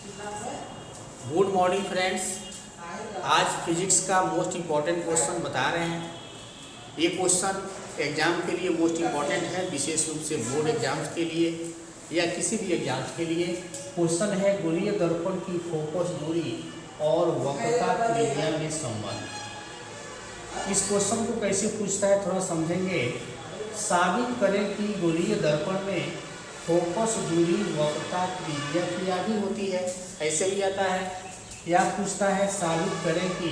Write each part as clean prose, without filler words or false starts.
Good morning friends. आज physics का most important question बता रहे हैं। ये क्वेश्चन एग्जाम के लिए मोस्ट इम्पॉर्टेंट है, विशेष रूप से बोर्ड एग्जाम्स के लिए या किसी भी एग्जाम्स के लिए। क्वेश्चन है गोलीय दर्पण की फोकस दूरी और वक्रता त्रिज्या में संबंध। इस क्वेश्चन को कैसे पूछता है थोड़ा समझेंगे। साबित करें कि गोलीय दर्पण में फोकस दूरी वक्रता त्रिज्या की आधी होती है, ऐसे भी आता है। या पूछता है साबित करें कि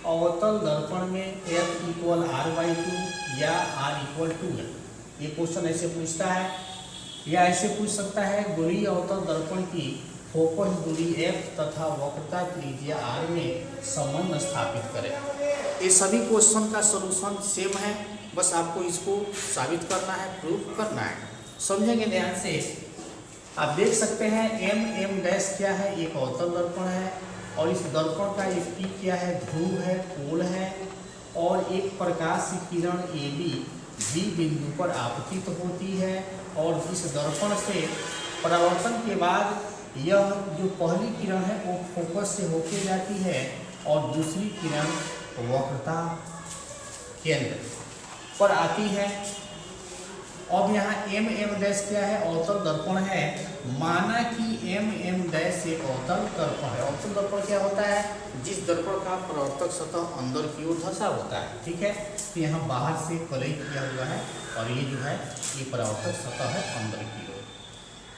अवतल दर्पण में F=r/2 या r=2 है। ये क्वेश्चन ऐसे पूछता है। या ऐसे पूछ सकता है गोलीय अवतल दर्पण की फोकस दूरी F तथा वक्रता त्रिज्या r में संबंध स्थापित करें। ये सभी क्वेश्चन का सॉल्यूशन सेम है, बस आपको इसको साबित करना है, प्रूफ करना है। समझेंगे ध्यान से। आप देख सकते हैं m क्या है, एक अवतल दर्पण है और इस दर्पण का एक P क्या है, ध्रुव है, पोल है। और एक प्रकाश की किरण AB B बिंदु पर आपतित होती है और इस दर्पण से परावर्तन के बाद यह जो पहली किरण है वो फोकस से होके जाती है और दूसरी किरण वक्रता केंद्र पर आती है। अब यहाँ m क्या है, अवतल दर्पण है। माना कि m एक अवतल दर्पण है। अवतल दर्पण क्या होता है, जिस दर्पण का परावर्तक सतह अंदर की ओर धंसा होता है, ठीक है। तो यहाँ बाहर से कलई किया हुआ है और ये जो है ये परावर्तक सतह है अंदर की ओर,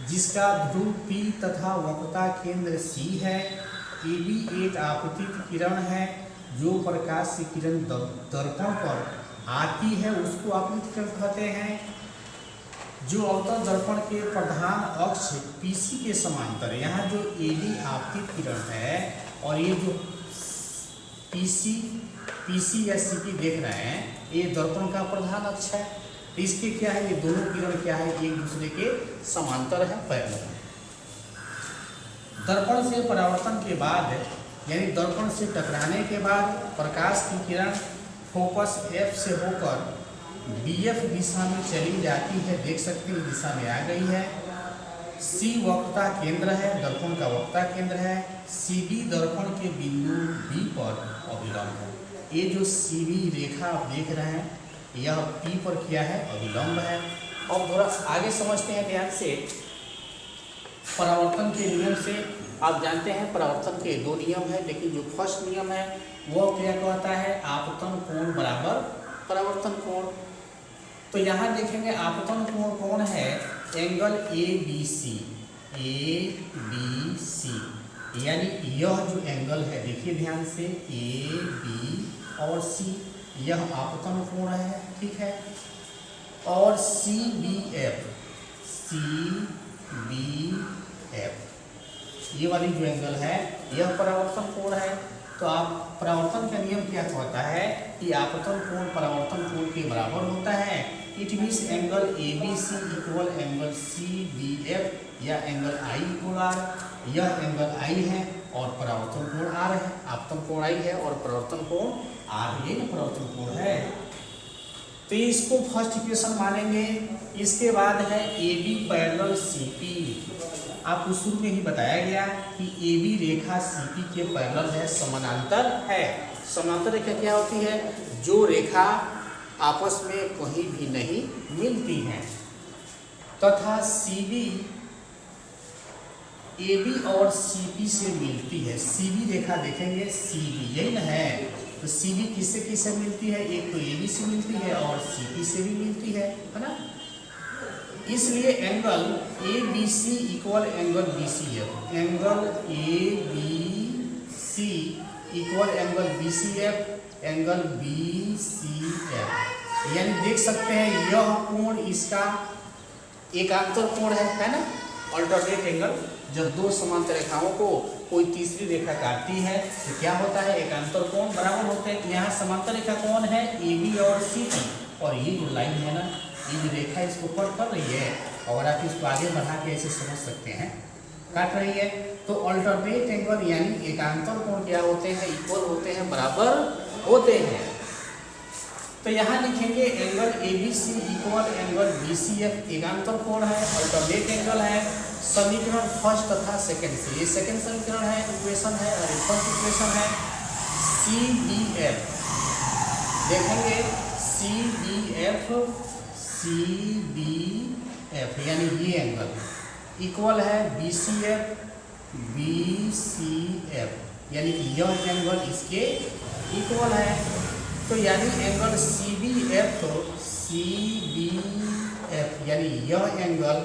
जिसका ध्रुव P तथा वक्रता केंद्र C है। AB एक आपतित किरण है। जो प्रकाश की किरण दर्पण पर आती है उसको आपतित किरण कहते हैं। जो अवतल दर्पण के प्रधान अक्ष PC के समांतर, यहाँ जो AD आपतित किरण है और ये जो PC या CP देख रहे हैं, ये दर्पण का प्रधान अक्ष है। इसके क्या है, ये दोनों किरण क्या है, एक दूसरे के समांतर है, पैरेलल है। दर्पण से परावर्तन के बाद यानी दर्पण से टकराने के बाद प्रकाश की किरण फोकस F से होकर BF दिशा में चली जाती है। देख सकते हैं इस दिशा में आ गई है। C वक्रता केंद्र है, दर्पण का वक्रता केंद्र है। CB दर्पण के बिंदु B पर अभिलंब है। ये जो CB रेखा आप देख रहे हैं यह P पर क्या है, अभिलंब है। अब थोड़ा आगे समझते हैं ध्यान से। परावर्तन के नियम से आप जानते हैं परावर्तन के दो नियम है, लेकिन जो फर्स्ट नियम है वो क्या कहता है, आपतन कोण बराबर परावर्तन कोण। तो यहाँ देखेंगे आपतन कोण कौन है, एंगल ABC यानी यह जो एंगल है, देखिए ध्यान से, AB और C यह आपतन कोण है, ठीक है। और CBF ये वाली जो एंगल है यह परावर्तन कोण है। तो आप परावर्तन का नियम क्या कहता है कि आपतन कोण परावर्तन कोण के बराबर होता है। It means angle ABC equal angle CBF या एंगल I इक्वल R। यह एंगल I है और परावर्तन कोण R है। आपतन कोण I है और परावर्तन कोण R, ये परावर्तन कोण है। तो इसको फर्स्ट इक्वेशन मानेंगे। इसके बाद है AB पैरेलल CP। आपको शुरू में ही बताया गया कि AB रेखा CP के पैरेलल है, समानांतर है। समानांतर रेखा क्या होती है, जो रेखा आपस में कहीं भी नहीं मिलती हैं। तथा CB AB और CP से मिलती है। CB रेखा देखेंगे, CB यही ना है। तो CB किससे किससे मिलती है, एक तो AB से मिलती है और CP से भी मिलती है ना। इसलिए angle ABC equal angle BCF, angle ABC equal angle BCF, angle BCF। यानी देख सकते हैं यह कोण इसका एकांतर कोण है ना, अल्टरनेट एंगल। जब दो समांतर रेखाओं को कोई तीसरी रेखा काटती है तो क्या होता है, एकांतर कोण बराबर होते हैं। यहाँ समांतर रेखा कौन है, AB और CP, और ये जो लाइन है ना, ये जो रेखा इसको कट कर रही है और आप इसको आगे बढ़ा के ऐसे समझ सकते हैं, काट रही है। तो अल्टरनेट एंगल यानी एकांतर कोण क्या होते हैं, इक्वल होते हैं, बराबर होते हैं। तो यहाँ लिखेंगे angle ABC equal angle BCF एकांतर कोण है, अल्टरनेट एंगल है। समीकरण फर्स्ट तथा सेकंड से। ये सेकंड समीकरण है, इक्वेशन है, और फर्स्ट इक्वेशन है CBF। देखेंगे CBF यानी ये एंगल इक्वल है BCF यानी कि यह एंगल इसके इक्वल है। तो यानी एंगल CBF यानी यह एंगल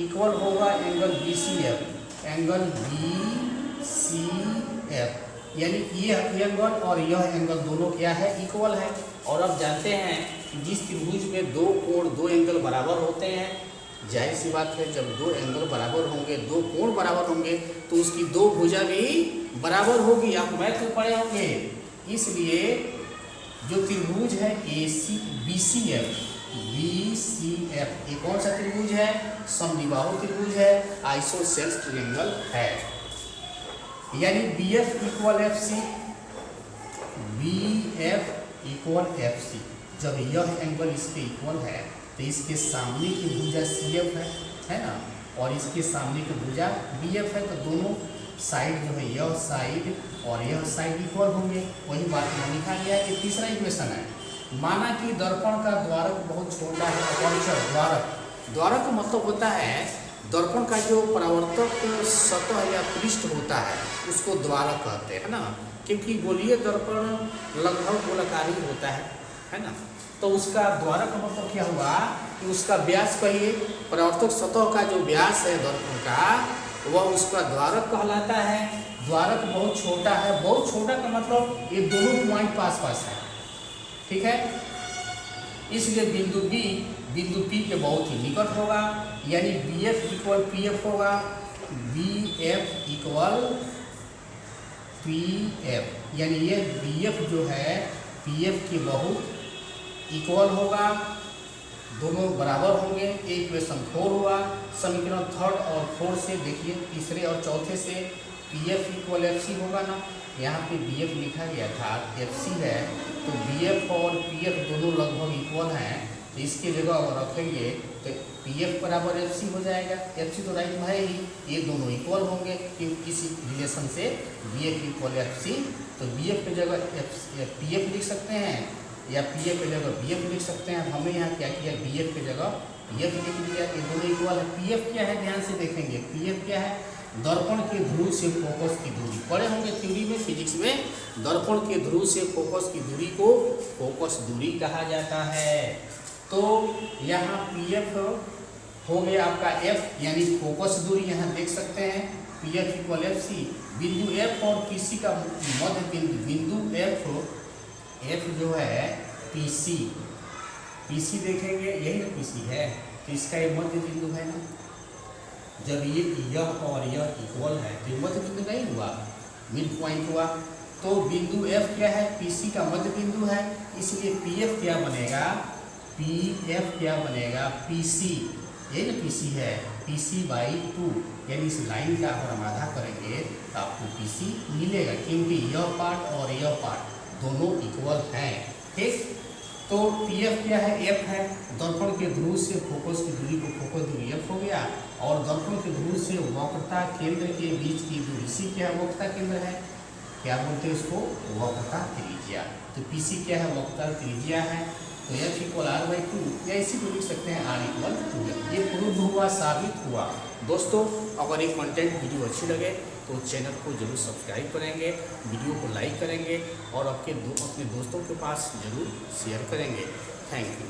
इक्वल होगा एंगल BCF यानी ये एंगल और यह एंगल दोनों क्या है, इक्वल है। और अब जानते हैं कि जिस त्रिभुज में दो कोण दो एंगल बराबर होते हैं, जाहिर सी बात है जब दो एंगल बराबर होंगे, दो कोण बराबर होंगे तो उसकी दो भुजा भी बराबर होगी। आप मैथ में पढ़े होंगे। इसलिए जो त्रिभुज है BCF ये कौन सा त्रिभुज है, समद्विबाहु त्रिभुज है, आइसोसेल्स ट्रायंगल है। यानी BF इक्वल FC। जब यह एंगल इसके इक्वल है तो इसके सामने की भुजा CF है ना, और इसके सामने की भुजा BF है। तो दोनों साइड जो है यह साइड और यह साइड इक्वल होंगे। वही बात यहाँ लिखा गया है। कि तीसरा इक्वेशन है, माना कि दर्पण का द्वारक बहुत छोटा है। अपर्चर द्वारक का मतलब होता है दर्पण का जो परावर्तक सतह या पृष्ठ होता है उसको द्वारक कहते हैं ना, क्योंकि गोलीय दर्पण लगभग गोलाकार ही होता है ना। तो उसका द्वारक का मतलब क्या हुआ कि उसका व्यास कहिए, परावर्तक सतह का जो व्यास है दर्पण का वह उसका द्वारक कहलाता है। द्वारक बहुत छोटा है। बहुत छोटा का मतलब ये दोनों पॉइंट पास है, ठीक है। इसलिए बिंदु P के बहुत ही निकट होगा। यानी BF इक्वल PF होगा, BF इक्वल PF यानी ये BF जो है PF के बहुत इक्वल होगा, दोनों बराबर होंगे। इक्वेशन 4 हुआ। समीकरण थर्ड और फोर्थ से देखिए, तीसरे और चौथे से PF इक्वल FC होगा ना। यहाँ पे BF लिखा गया था, FC है, तो BF और PF दोनों लगभग इक्वल हैं। तो इसके जगह अगर रखेंगे तो PF बराबर FC हो जाएगा। FC तो राइट में है ही, ये दोनों इक्वल होंगे इसी रिलेशन से BF इक्वल FC। तो BF की जगह PF लिख सकते हैं या PF की जगह BF लिख सकते हैं। हमने यहाँ क्या किया, BF की जगह PF लिख दिया। ये दोनों इक्वल है। PF क्या है, ध्यान से देखेंगे। PF क्या है, दर्पण के ध्रुव से फोकस की दूरी। पढ़े होंगे थ्योरी में, फिजिक्स में, दर्पण के ध्रुव से फोकस की दूरी को फोकस दूरी कहा जाता है। तो यहाँ PF हो गया आपका F यानी फोकस दूरी, यहाँ देख सकते हैं PF इक्वल FC। बिंदु F और PC का मध्य बिंदु F जो है PC देखेंगे, यही ना PC है, तो इसका ये मध्य बिंदु है ना। जब यह और यह इक्वल है तो मध्य बिंदु नहीं हुआ, मिड पॉइंट हुआ। तो बिंदु F क्या है, PC का मध्य बिंदु है। इसलिए PF क्या बनेगा, PC, यही ना PC है, PC/2। यानी इस लाइन का अगर हम आधा करेंगे तो आपको PC मिलेगा, क्योंकि यह पार्ट और यह पार्ट दोनों इक्वल हैं, ठीक। तो PF क्या है, F है। दर्पण के ध्रुव से फोकस की दूरी को फोकस दूरी F हो गया, और दर्पण के ध्रुव से वक्रता केंद्र के बीच की दूरी C क्या वक्रता केंद्र है, क्या बोलते हैं इसको, वक्रता त्रिज्या। तो PC क्या है, वक्रता त्रिज्या है। तो F इक्वल R/2 या इसी को लिख सकते हैं R इक्वल 2। ये प्रूव हुआ, साबित हुआ। दोस्तों अगर ये कंटेंट वीडियो अच्छी लगे तो चैनल को जरूर सब्सक्राइब करेंगे, वीडियो को लाइक करेंगे और अपने दोस्तों के पास जरूर शेयर करेंगे। Thank you.